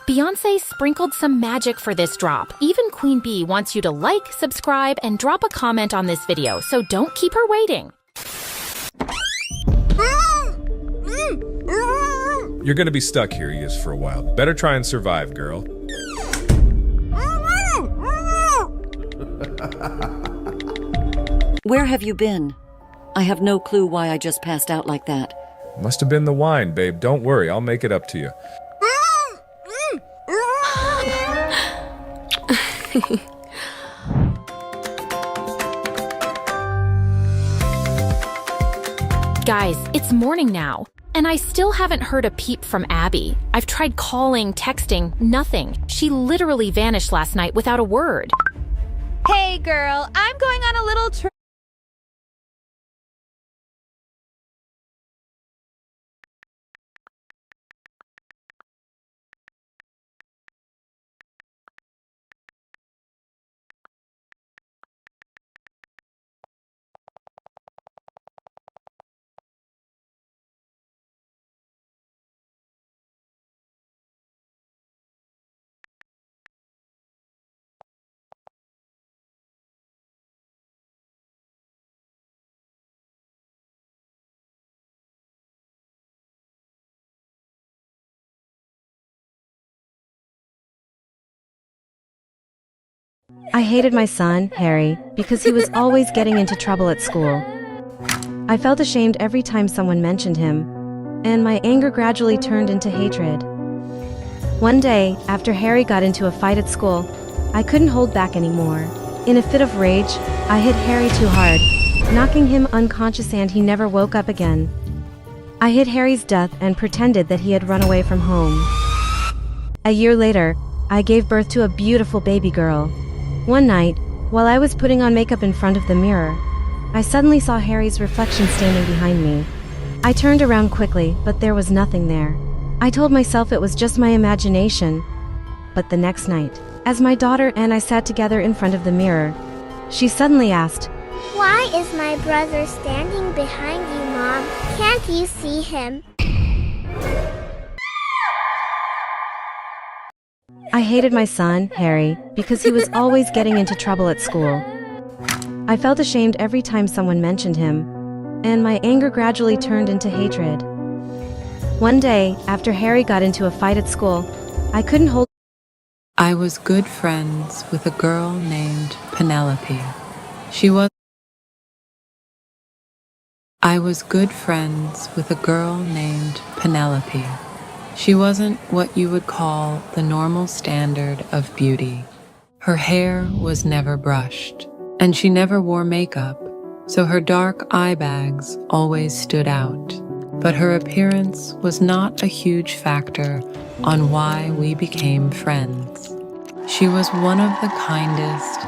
Beyonce sprinkled some magic for this drop. Even Queen Bee wants you to like, subscribe, and drop a comment on this video, so don't keep her waiting. You're gonna be stuck here, Yes, for a while. Better try and survive, girl. Where have you been? I have no clue why I just passed out like that. Must have been the wine, babe. Don't worry, I'll make it up to you. Guys, it's morning now, and I still haven't heard a peep from Abby. I've tried calling, texting, nothing. She literally vanished last night without a word. Hey girl, I'm going on a little trip. I hated my son, Harry, because he was always getting into trouble at school. I felt ashamed every time someone mentioned him, and my anger gradually turned into hatred. One day, after Harry got into a fight at school, I couldn't hold back anymore. In a fit of rage, I hit Harry too hard, knocking him unconscious, and he never woke up again. I hid Harry's death and pretended that he had run away from home. A year later, I gave birth to a beautiful baby girl. One night, while I was putting on makeup in front of the mirror, I suddenly saw Harry's reflection standing behind me. I turned around quickly, but there was nothing there. I told myself it was just my imagination. But the next night, as my daughter and I sat together in front of the mirror, she suddenly asked, "Why is my brother standing behind you, Mom? Can't you see him?" I hated my son, Harry, because he was always getting into trouble at school. I felt ashamed every time someone mentioned him, and my anger gradually turned into hatred. One day, after Harry got into a fight at school, I couldn't hold. I was good friends with a girl named Penelope. I was good friends with a girl named Penelope. She wasn't what you would call the normal standard of beauty. Her hair was never brushed, and she never wore makeup, so her dark eye bags always stood out. But her appearance was not a huge factor on why we became friends. She was one of the kindest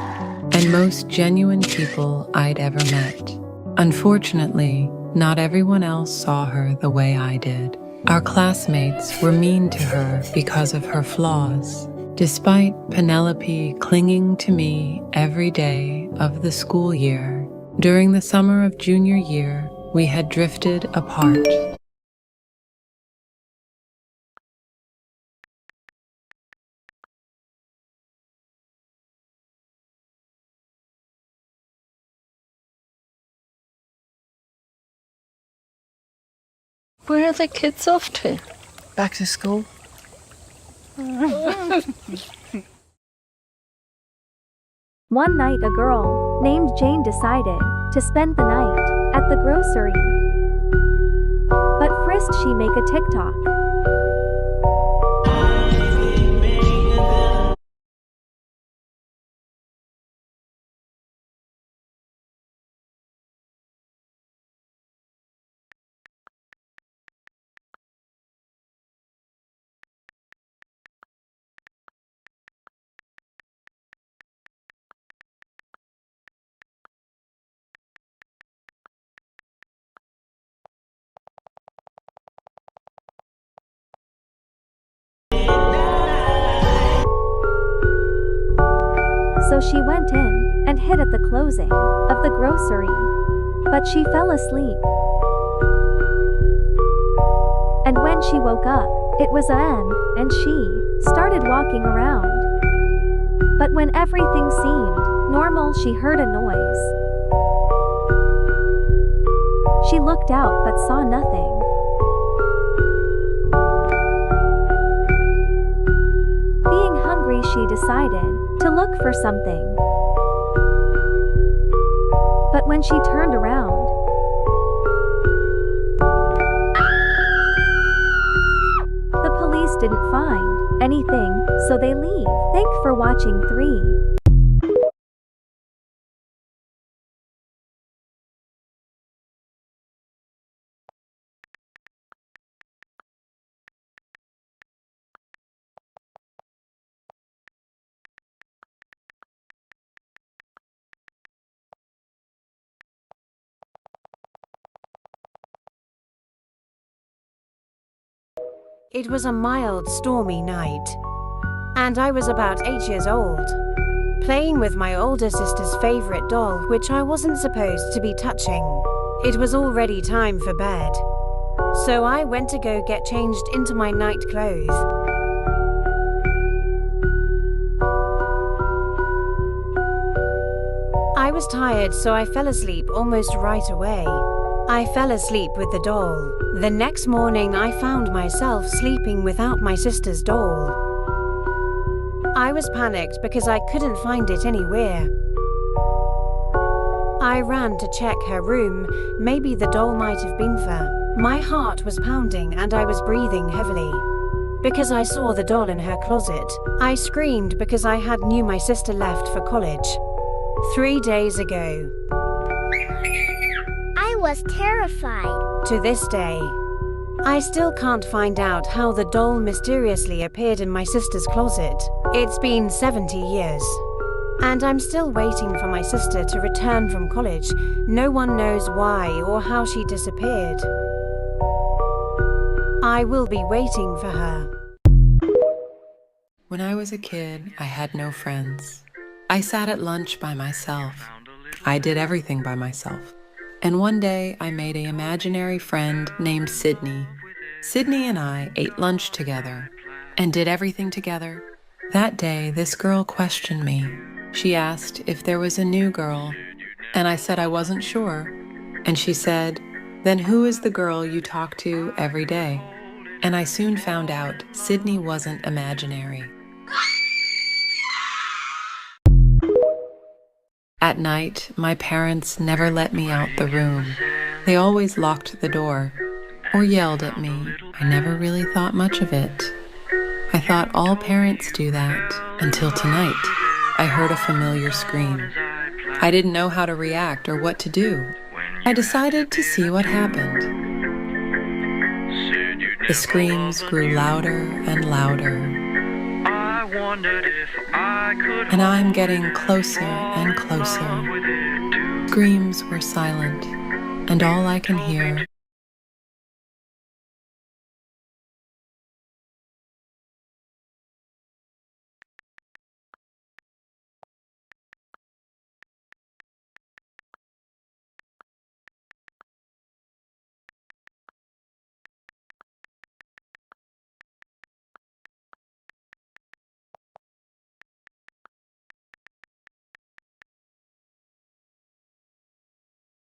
and most genuine people I'd ever met. Unfortunately, not everyone else saw her the way I did. Our classmates were mean to her because of her flaws, despite Penelope clinging to me every day of the school year. During the summer of junior year, we had drifted apart. Where are the kids off to? Back to school. One night a girl named Jane decided to spend the night at the grocery. But first she make a TikTok. So she went in and hid at the closing of the grocery. But she fell asleep. And when she woke up, it was a.m. and she started walking around. But when everything seemed normal, she heard a noise. She looked out but saw nothing. Being hungry, she decided to look for something. But when she turned around, the police didn't find anything, so they leave. Thanks for watching 3. It was a mild, stormy night, and I was about 8 years old, playing with my older sister's favorite doll, which I wasn't supposed to be touching. It was already time for bed, so I went to go get changed into my night clothes. I was tired, so I fell asleep almost right away. I fell asleep with the doll. The next morning, I found myself sleeping without my sister's doll. I was panicked because I couldn't find it anywhere. I ran to check her room. Maybe the doll might have been there. My heart was pounding and I was breathing heavily because I saw the doll in her closet. I screamed because I knew my sister left for college 3 days ago. I was terrified. To this day, I still can't find out how the doll mysteriously appeared in my sister's closet. It's been 70 years, and I'm still waiting for my sister to return from college. No one knows why or how she disappeared. I will be waiting for her. When I was a kid, I had no friends. I sat at lunch by myself. I did everything by myself. And one day, I made an imaginary friend named Sydney. Sydney and I ate lunch together and did everything together. That day, this girl questioned me. She asked if there was a new girl, and I said I wasn't sure. And she said, "Then who is the girl you talk to every day?" And I soon found out Sydney wasn't imaginary. At night, my parents never let me out the room. They always locked the door or yelled at me. I never really thought much of it. I thought all parents do that until tonight. I heard a familiar scream. I didn't know how to react or what to do. I decided to see what happened. The screams grew louder and louder. And I'm getting closer and closer. Screams were silent, and all I can hear